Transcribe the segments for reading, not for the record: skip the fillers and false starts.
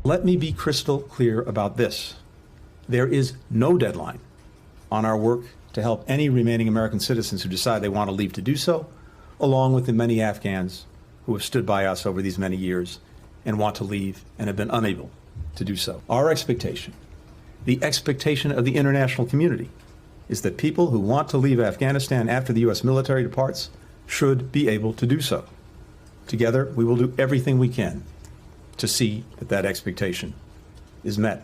Let me be crystal clear about this. There is no deadline on our work to help any remaining American citizens who decide they want to leave to do so, along with the many Afghans who have stood by us over these many years and want to leave and have been unable to do so. Our expectation, the expectation of the international community, is that people who want to leave Afghanistan after the U.S. military departs should be able to do so. Together, we will do everything we can to see that that expectation is met.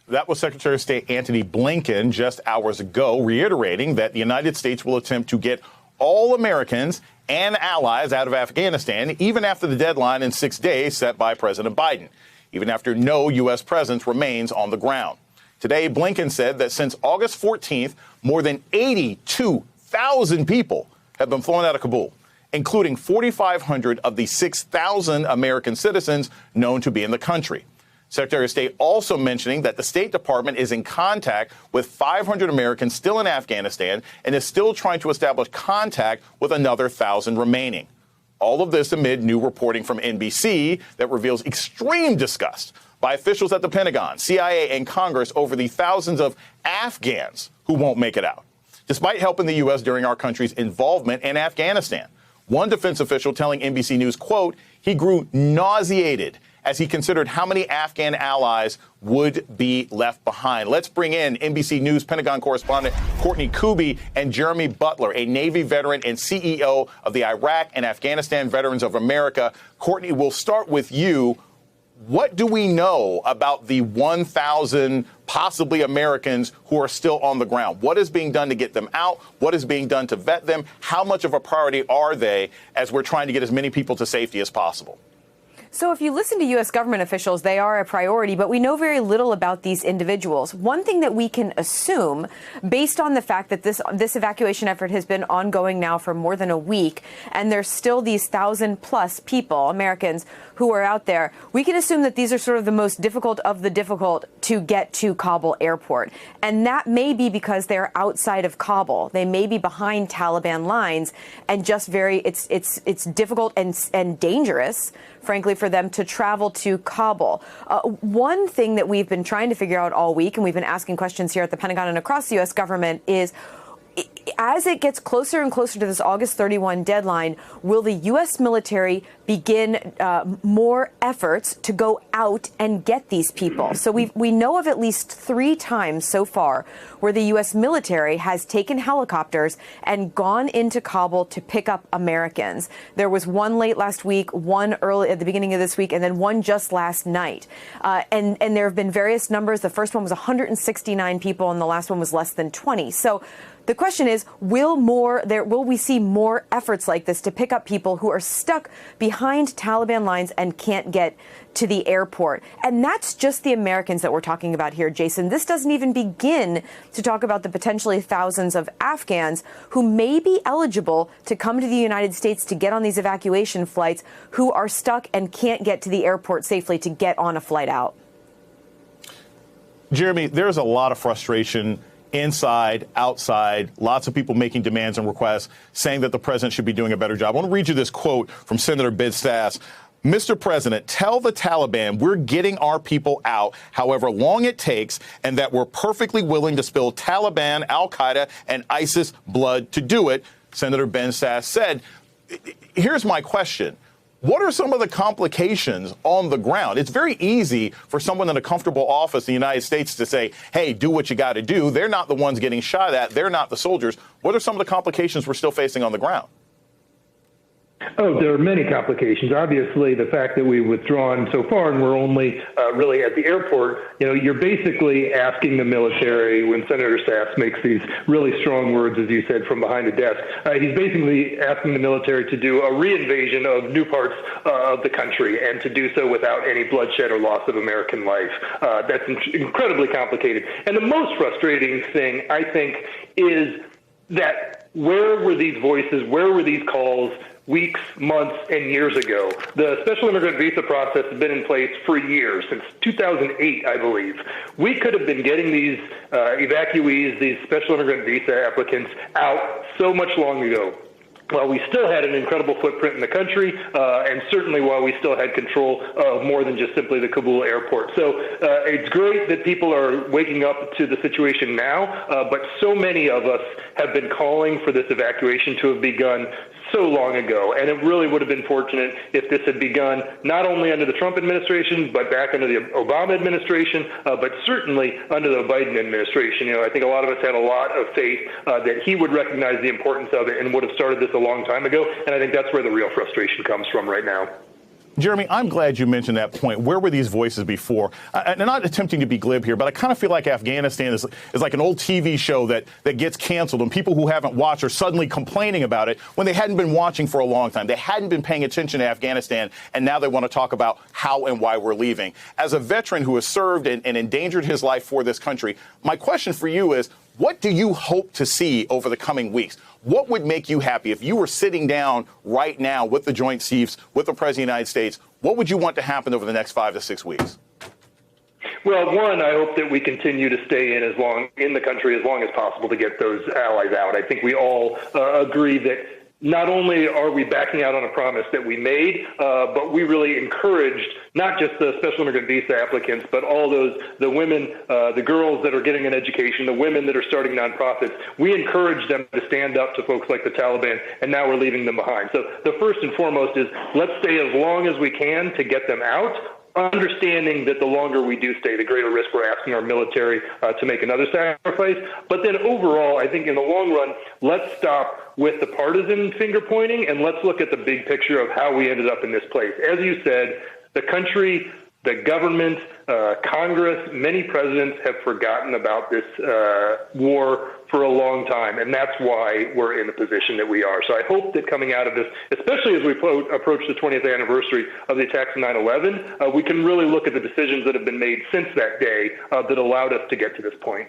That was Secretary of State Antony Blinken just hours ago, reiterating that the United States will attempt to get all Americans and allies out of Afghanistan, even after the deadline in 6 days set by President Biden, even after no U.S. presence remains on the ground. Today, Blinken said that since August 14th, more than 82,000 people have been flown out of Kabul, including 4,500 of the 6,000 American citizens known to be in the country. Secretary of State also mentioning that the State Department is in contact with 500 Americans still in Afghanistan and is still trying to establish contact with another 1,000 remaining. All of this amid new reporting from NBC that reveals extreme disgust by officials at the Pentagon, CIA, and Congress over the thousands of Afghans who won't make it out, despite helping the U.S. during our country's involvement in Afghanistan. One defense official telling NBC News, quote, he grew nauseated as he considered how many Afghan allies would be left behind. Let's bring in NBC News Pentagon correspondent Courtney Kube and Jeremy Butler, a Navy veteran and CEO of the Iraq and Afghanistan Veterans of America. Courtney, we'll start with you. What do we know about the 1,000 possibly Americans who are still on the ground? What is being done to get them out? What is being done to vet them? How much of a priority are they as we're trying to get as many people to safety as possible? So if you listen to U.S. government officials, they are a priority, but we know very little about these individuals. One thing that we can assume, based on the fact that this evacuation effort has been ongoing now for more than a week, and there's still these 1,000+ people, Americans, who are out there, we can assume that these are sort of the most difficult of the difficult to get to Kabul airport. And that may be because they're outside of Kabul. They may be behind Taliban lines, and just it's difficult and dangerous, frankly, for them to travel to Kabul. One thing that we've been trying to figure out all week, and we've been asking questions here at the Pentagon and across the U.S. government, is as it gets closer and closer to this August 31 deadline, will the U.S. military begin more efforts to go out and get these people? So we know of at least 3 times so far where the U.S. military has taken helicopters and gone into Kabul to pick up Americans. There was one late last week, one early at the beginning of this week, and then one just last night. And there have been various numbers. The first one was 169 people, and the last one was less than 20. So the question is, will we see more efforts like this to pick up people who are stuck behind Taliban lines and can't get to the airport? And that's just the Americans that we're talking about here, Jason. This doesn't even begin to talk about the potentially thousands of Afghans who may be eligible to come to the United States to get on these evacuation flights, who are stuck and can't get to the airport safely to get on a flight out. Jeremy, there's a lot of frustration inside, outside, lots of people making demands and requests, saying that the president should be doing a better job. I want to read you this quote from Senator Ben Sasse. Mr. President, tell the Taliban we're getting our people out however long it takes, and that we're perfectly willing to spill Taliban, al-Qaeda, and ISIS blood to do it, Senator Ben Sasse said. Here's my question. What are some of the complications on the ground? It's very easy for someone in a comfortable office in the United States to say, hey, do what you got to do. They're not the ones getting shot at. They're not the soldiers. What are some of the complications we're still facing on the ground? Oh, there are many complications. Obviously, the fact that we've withdrawn so far and we're only really at the airport, you're basically asking the military, when Senator Sasse makes these really strong words, as you said, from behind a desk, he's basically asking the military to do a reinvasion of new parts of the country, and to do so without any bloodshed or loss of American life. That's incredibly complicated. And the most frustrating thing, I think, is that where were these voices, where were these calls weeks, months, and years ago? The special immigrant visa process has been in place for years, since 2008, I believe. We could have been getting these evacuees, these special immigrant visa applicants out so much long ago. while we still had an incredible footprint in the country, and certainly while we still had control of more than just simply the Kabul airport. So it's great that people are waking up to the situation now, but so many of us have been calling for this evacuation to have begun so long ago. And it really would have been fortunate if this had begun not only under the Trump administration, but back under the Obama administration, but certainly under the Biden administration. You know, I think a lot of us had a lot of faith that he would recognize the importance of it and would have started this a long time ago. And I think that's where the real frustration comes from right now. Jeremy, I'm glad you mentioned that point. Where were these voices before? And I'm not attempting to be glib here, but I kind of feel like Afghanistan is like an old TV show that gets canceled, and people who haven't watched are suddenly complaining about it when they hadn't been watching for a long time. They hadn't been paying attention to Afghanistan, and now they want to talk about how and why we're leaving. As a veteran who has served and endangered his life for this country, my question for you is, what do you hope to see over the coming weeks? What would make you happy if you were sitting down right now with the Joint Chiefs, with the President of the United States? What would you want to happen over the next 5 to 6 weeks? Well, one, I hope that we continue to stay in the country as long as possible to get those allies out. I think we all agree that not only are we backing out on a promise that we made, but we really encouraged not just the special immigrant visa applicants, but all the women, the girls that are getting an education, the women that are starting nonprofits. We encouraged them to stand up to folks like the Taliban, and now we're leaving them behind. So the first and foremost is let's stay as long as we can to get them out, understanding that the longer we do stay, the greater risk we're asking our military to make another sacrifice. But then overall, I think in the long run, let's stop with the partisan finger pointing and let's look at the big picture of how we ended up in this place. As you said, the country, the government, Congress, many presidents have forgotten about this war for a long time, and that's why we're in the position that we are. So I hope that coming out of this, especially as we approach the 20th anniversary of the attacks of 9/11, we can really look at the decisions that have been made since that day that allowed us to get to this point.